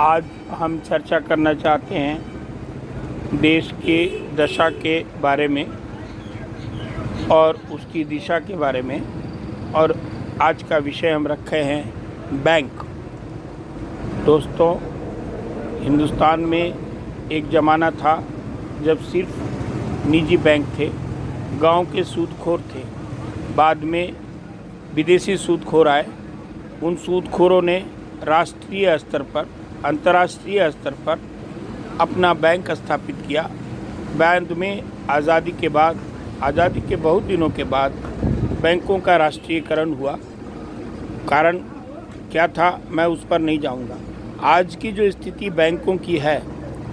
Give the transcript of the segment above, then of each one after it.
आज हम चर्चा करना चाहते हैं देश के दशा के बारे में और उसकी दिशा के बारे में। और आज का विषय हम रखे हैं बैंक। दोस्तों, हिंदुस्तान में एक ज़माना था जब सिर्फ निजी बैंक थे, गांव के सूदखोर थे। बाद में विदेशी सूदखोर आए। उन सूदखोरों ने राष्ट्रीय स्तर पर, अंतर्राष्ट्रीय स्तर पर अपना बैंक स्थापित किया। बाद में आज़ादी के बहुत दिनों के बाद बैंकों का राष्ट्रीयकरण हुआ। कारण क्या था मैं उस पर नहीं जाऊंगा। आज की जो स्थिति बैंकों की है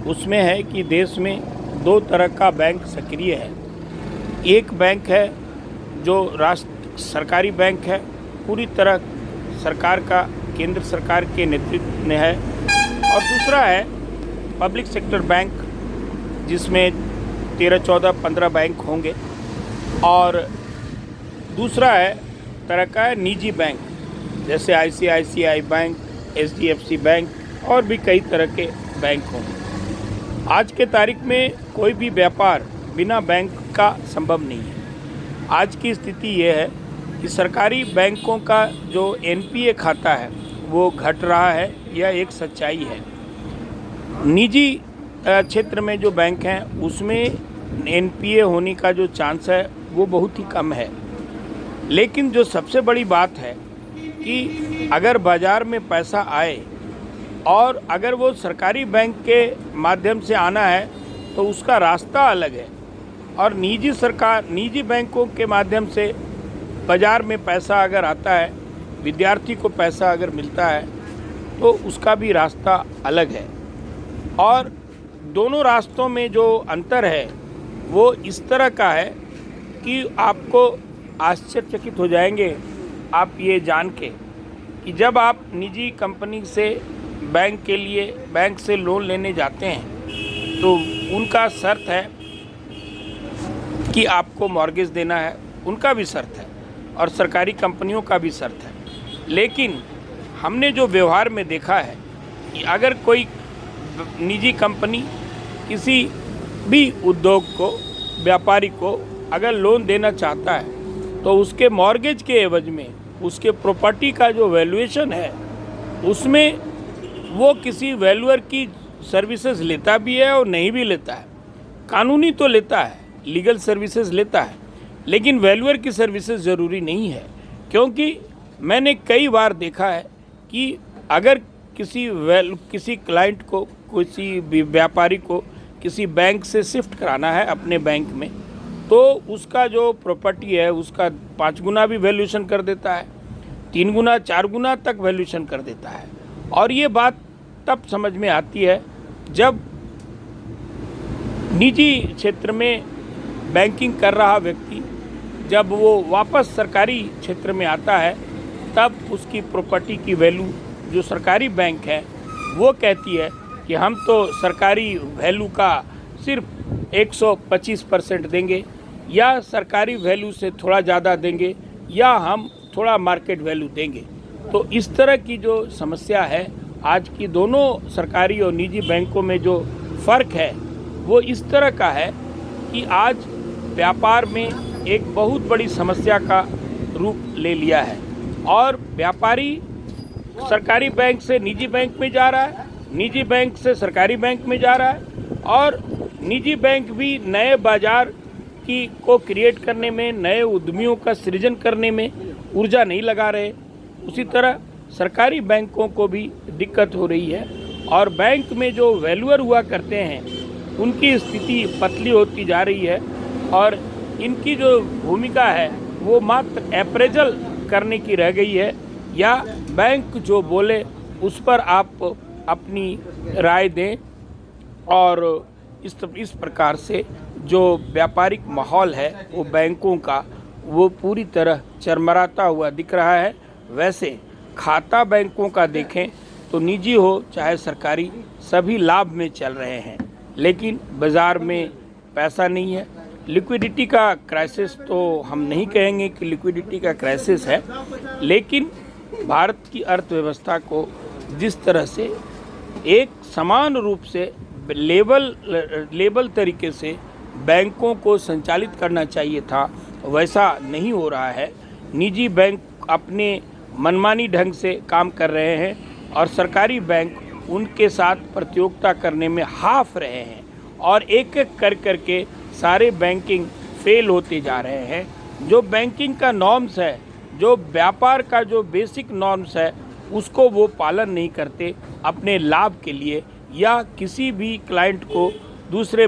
उसमें है कि देश में दो तरह का बैंक सक्रिय है। एक बैंक है जो सरकारी बैंक है, पूरी तरह सरकार का, केंद्र सरकार के नेतृत्व में है। और दूसरा है पब्लिक सेक्टर बैंक, जिसमें 13, 14, 15 बैंक होंगे। और दूसरा तरह का है निजी बैंक, जैसे ICICI बैंक, HDFC बैंक और भी कई तरह के बैंक होंगे। आज के तारीख में कोई भी व्यापार बिना बैंक का संभव नहीं है। आज की स्थिति ये है कि सरकारी बैंकों का जो NPA खाता है वो घट रहा है, यह एक सच्चाई है। निजी क्षेत्र में जो बैंक हैं उसमें NPA होने का जो चांस है वो बहुत ही कम है। लेकिन जो सबसे बड़ी बात है कि अगर बाज़ार में पैसा आए और अगर वो सरकारी बैंक के माध्यम से आना है तो उसका रास्ता अलग है। और निजी बैंकों के माध्यम से बाज़ार में पैसा अगर आता है, विद्यार्थी को पैसा अगर मिलता है तो उसका भी रास्ता अलग है। और दोनों रास्तों में जो अंतर है वो इस तरह का है कि आपको आश्चर्यचकित हो जाएंगे आप ये जान के कि जब आप निजी कंपनी से बैंक से लोन लेने जाते हैं तो उनका शर्त है कि आपको मॉर्गेज देना है, उनका भी शर्त है और सरकारी कंपनियों का भी शर्त है। लेकिन हमने जो व्यवहार में देखा है कि अगर कोई निजी कंपनी किसी भी उद्योग को, व्यापारी को अगर लोन देना चाहता है तो उसके मॉर्गेज के एवज में उसके प्रॉपर्टी का जो वैल्यूएशन है उसमें वो किसी वैल्यूअर की सर्विसेज लेता भी है और नहीं भी लेता है। कानूनी तो लेता है, लीगल सर्विसेज लेता है, लेकिन वैल्यूअर की सर्विसेज ज़रूरी नहीं है। क्योंकि मैंने कई बार देखा है कि अगर किसी क्लाइंट को, किसी व्यापारी को किसी बैंक से शिफ्ट कराना है अपने बैंक में, तो उसका जो प्रॉपर्टी है उसका 5 गुना भी वैल्यूएशन कर देता है, 3 गुना 4 गुना तक वैल्यूएशन कर देता है। और ये बात तब समझ में आती है जब निजी क्षेत्र में बैंकिंग कर रहा व्यक्ति जब वो वापस सरकारी क्षेत्र में आता है, तब उसकी प्रॉपर्टी की वैल्यू जो सरकारी बैंक है वो कहती है कि हम तो सरकारी वैल्यू का सिर्फ 125% देंगे, या सरकारी वैल्यू से थोड़ा ज़्यादा देंगे, या हम थोड़ा मार्केट वैल्यू देंगे। तो इस तरह की जो समस्या है आज की दोनों सरकारी और निजी बैंकों में, जो फ़र्क है वो इस तरह का है कि आज व्यापार में एक बहुत बड़ी समस्या का रूप ले लिया है। और व्यापारी सरकारी बैंक से निजी बैंक में जा रहा है, निजी बैंक से सरकारी बैंक में जा रहा है, और निजी बैंक भी नए बाज़ार को क्रिएट करने में, नए उद्यमियों का सृजन करने में ऊर्जा नहीं लगा रहे। उसी तरह सरकारी बैंकों को भी दिक्कत हो रही है और बैंक में जो वैल्यूअर हुआ करते हैं उनकी स्थिति पतली होती जा रही है। और इनकी जो भूमिका है वो मात्र अप्रेजल करने की रह गई है, या बैंक जो बोले उस पर आप अपनी राय दें। और इस प्रकार से जो व्यापारिक माहौल है वो बैंकों का वो पूरी तरह चरमराता हुआ दिख रहा है। वैसे खाता बैंकों का देखें तो निजी हो चाहे सरकारी, सभी लाभ में चल रहे हैं, लेकिन बाज़ार में पैसा नहीं है। लिक्विडिटी का क्राइसिस तो हम नहीं कहेंगे कि लिक्विडिटी का क्राइसिस है, लेकिन भारत की अर्थव्यवस्था को जिस तरह से एक समान रूप से लेबल तरीके से बैंकों को संचालित करना चाहिए था, वैसा नहीं हो रहा है। निजी बैंक अपने मनमानी ढंग से काम कर रहे हैं और सरकारी बैंक उनके साथ प्रतियोगिता करने में हाफ रहे हैं और एक एक करके सारे बैंकिंग फेल होते जा रहे हैं। जो बैंकिंग का नॉर्म्स है, जो व्यापार का जो बेसिक नॉर्म्स है, उसको वो पालन नहीं करते अपने लाभ के लिए या किसी भी क्लाइंट को दूसरे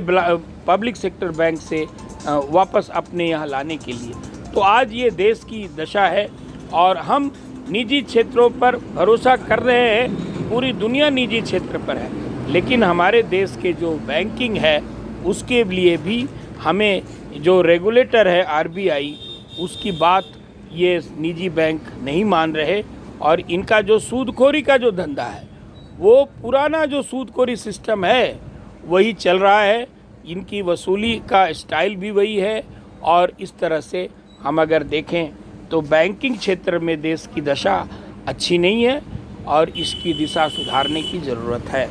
पब्लिक सेक्टर बैंक से वापस अपने यहाँ लाने के लिए। तो आज ये देश की दशा है और हम निजी क्षेत्रों पर भरोसा कर रहे हैं, पूरी दुनिया निजी क्षेत्र पर है, लेकिन हमारे देश के जो बैंकिंग है उसके लिए भी हमें जो रेगुलेटर है आरबीआई, उसकी बात ये निजी बैंक नहीं मान रहे और इनका जो सूदखोरी का जो धंधा है, वो पुराना जो सूदखोरी सिस्टम है वही चल रहा है। इनकी वसूली का स्टाइल भी वही है और इस तरह से हम अगर देखें तो बैंकिंग क्षेत्र में देश की दशा अच्छी नहीं है और इसकी दिशा सुधारने की ज़रूरत है।